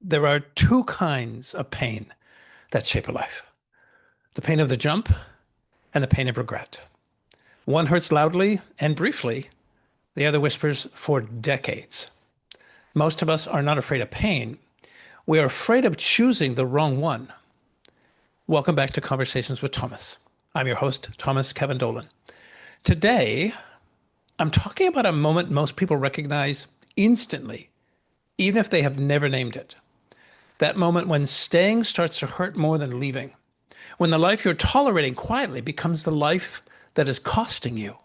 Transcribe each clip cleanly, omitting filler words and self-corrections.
There are two kinds of pain that shape a life: the pain of the jump and the pain of regret. One hurts loudly and briefly, the other whispers for decades. Most of us are not afraid of pain. We are afraid of choosing the wrong one. Welcome back to Conversations with Thomas. I'm your host, Thomas Kevin Dolan. Today, I'm talking about a moment most people recognize instantly, even if they have never named it. That moment when staying starts to hurt more than leaving. When the life you're tolerating quietly becomes the life that is costing you.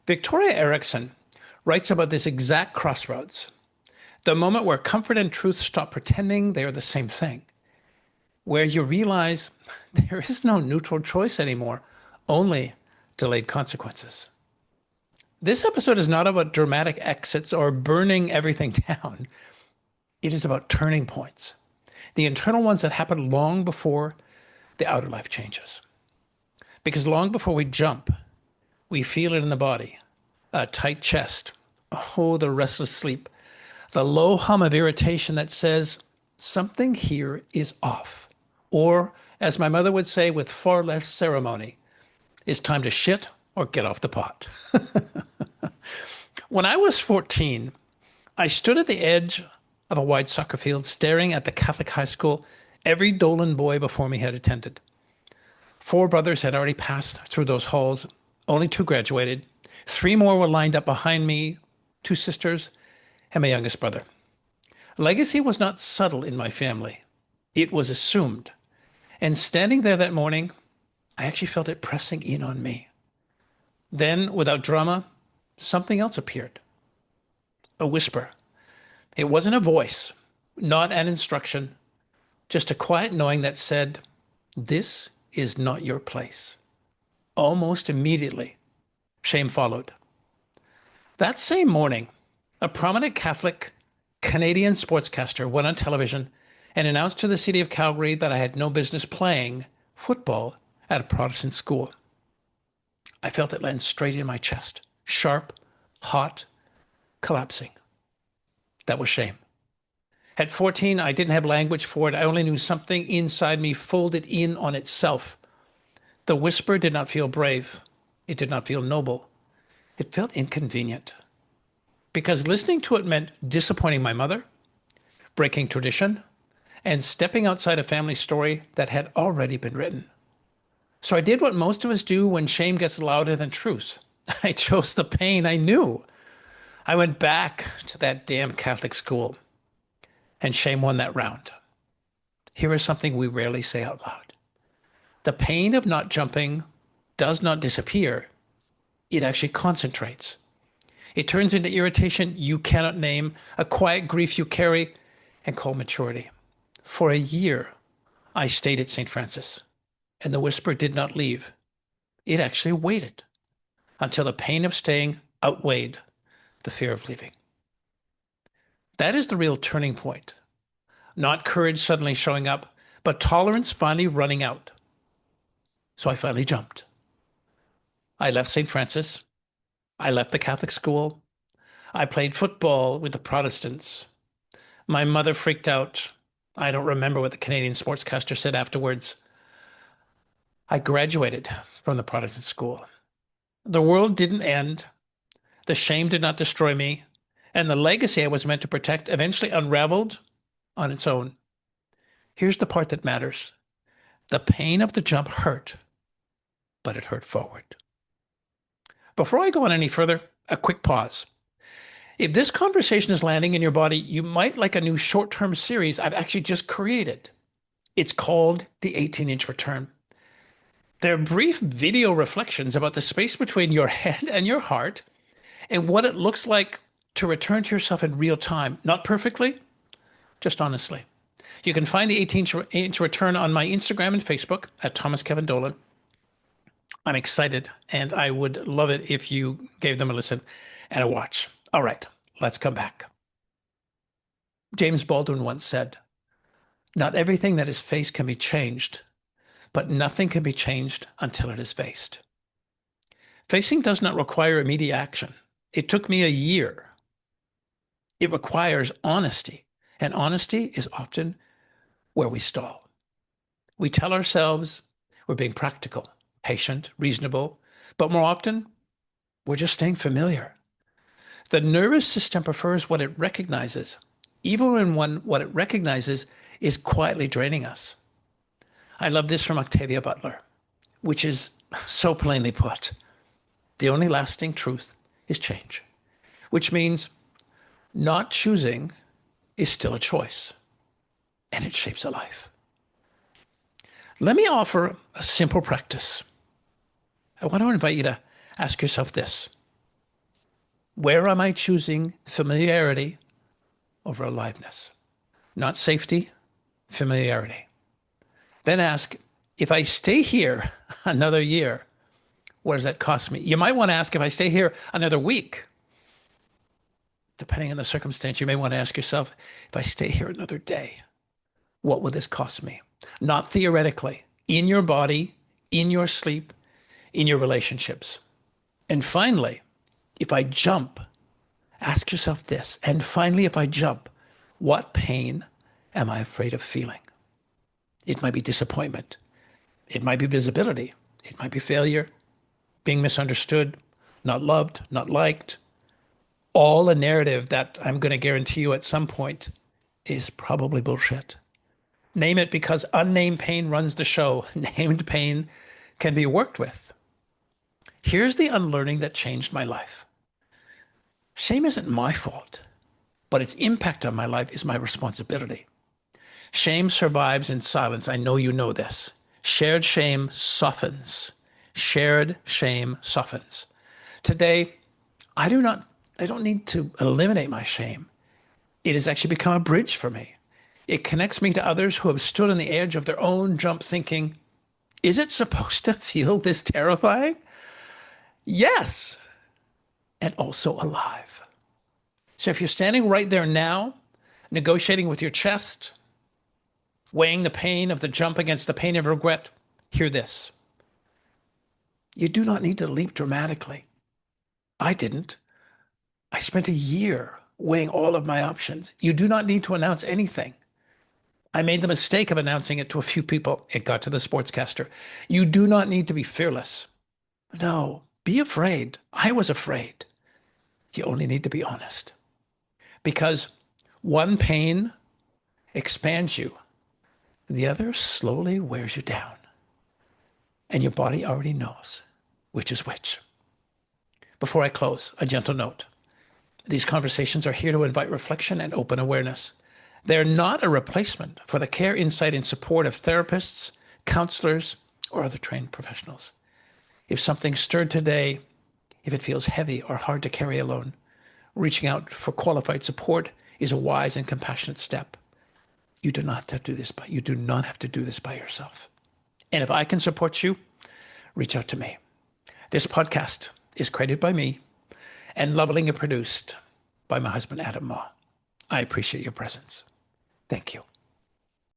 Victoria Erickson writes about this exact crossroads, the moment where comfort and truth stop pretending they are the same thing, where you realize there is no neutral choice anymore, only delayed consequences. This episode is not about dramatic exits or burning everything down. It is about turning points, the internal ones that happen long before the outer life changes. Because long before we jump, we feel it in the body: a tight chest, oh, the restless sleep, the low hum of irritation that says something here is off. Or, as my mother would say with far less ceremony, it's time to shit or get off the pot. When I was 14, I stood at the edge of a wide soccer field staring at the Catholic high school every Dolan boy before me had attended. 4 brothers had already passed through those halls. Only 2 graduated. 3 more were lined up behind me, 2 sisters and my youngest brother. Legacy was not subtle in my family. It was assumed. And standing there that morning, I actually felt it pressing in on me. Then, without drama, something else appeared. A whisper. It wasn't a voice, not an instruction, just a quiet knowing that said, "This is not your place." Almost immediately, shame followed. That same morning, a prominent Catholic Canadian sportscaster went on television and announced to the city of Calgary that I had no business playing football at a Protestant school. I felt it land straight in my chest, sharp, hot, collapsing. That was shame. At 14, I didn't have language for it. I only knew something inside me folded in on itself. The whisper did not feel brave. It did not feel noble. It felt inconvenient. Because listening to it meant disappointing my mother, breaking tradition, and stepping outside a family story that had already been written. So I did what most of us do when shame gets louder than truth. I chose the pain I knew. I went back to that damn Catholic school, and shame won that round. Here is something we rarely say out loud. The pain of not jumping does not disappear. It actually concentrates. It turns into irritation you cannot name, a quiet grief you carry and call maturity. For a year, I stayed at St. Francis, and the whisper did not leave. It actually waited until the pain of staying outweighed the fear of leaving. That is the real turning point. Not courage suddenly showing up, but tolerance finally running out. So I finally jumped. I left St. Francis. I left the Catholic school. I played football with the Protestants. My mother freaked out. I don't remember what the Canadian sportscaster said afterwards. I graduated from the Protestant school. The world didn't end. The shame did not destroy me. And the legacy I was meant to protect eventually unraveled on its own. Here's the part that matters. The pain of the jump hurt, but it hurt forward. Before I go on any further, a quick pause. If this conversation is landing in your body, you might like a new short-term series I've actually just created. It's called The 18-Inch Return. They're brief video reflections about the space between your head and your heart and what it looks like to return to yourself in real time. Not perfectly, just honestly. You can find the 18-inch return on my Instagram and Facebook at Thomas Kevin Dolan. I'm excited, and I would love it if you gave them a listen and a watch. All right, let's come back. James Baldwin once said, "Not everything that is faced can be changed, but nothing can be changed until it is faced." Facing does not require immediate action. It took me a year. It requires honesty And honesty is often where we stall. We tell ourselves we're being practical, patient, reasonable, but more often, we're just staying familiar. The nervous system prefers what it recognizes, even when what it recognizes is quietly draining us. I love this from Octavia Butler, which is so plainly put. The only lasting truth is change, which means not choosing is still a choice, and it shapes a life. Let me offer a simple practice. I want to invite you to ask yourself this. Where am I choosing familiarity over aliveness? Not safety, familiarity. Then ask, if I stay here another year, what does that cost me? You might want to ask, if I stay here another week, depending on the circumstance, you may want to ask yourself, if I stay here another day, what will this cost me? Not theoretically, in your body, in your sleep, in your relationships. And finally, if I jump, ask yourself this. And finally, if I jump, what pain am I afraid of feeling? It might be disappointment. It might be visibility. It might be failure, being misunderstood, not loved, not liked. All a narrative that I'm going to guarantee you at some point is probably bullshit. Name it, because unnamed pain runs the show. Named pain can be worked with. Here's the unlearning that changed my life. Shame isn't my fault, but its impact on my life is my responsibility. Shame survives in silence. I know you know this. Shared shame softens. Shared shame softens. Today, I don't need to eliminate my shame. It has actually become a bridge for me. It connects me to others who have stood on the edge of their own jump thinking, is it supposed to feel this terrifying? Yes, and also alive. So if you're standing right there now, negotiating with your chest, weighing the pain of the jump against the pain of regret, hear this. You do not need to leap dramatically. I didn't. I spent a year weighing all of my options. You do not need to announce anything. I made the mistake of announcing it to a few people. It got to the sportscaster. You do not need to be fearless. No, be afraid. I was afraid. You only need to be honest. Because one pain expands you, the other slowly wears you down. And your body already knows which is which. Before I close, a gentle note. These conversations are here to invite reflection and open awareness. They're not a replacement for the care, insight, and support of therapists, counselors, or other trained professionals. If something stirred today, if it feels heavy or hard to carry alone, reaching out for qualified support is a wise and compassionate step. You do not have to do this by yourself. And if I can support you, reach out to me. This podcast is created by me and lovingly produced by my husband, Adam Ma. I appreciate your presence. Thank you.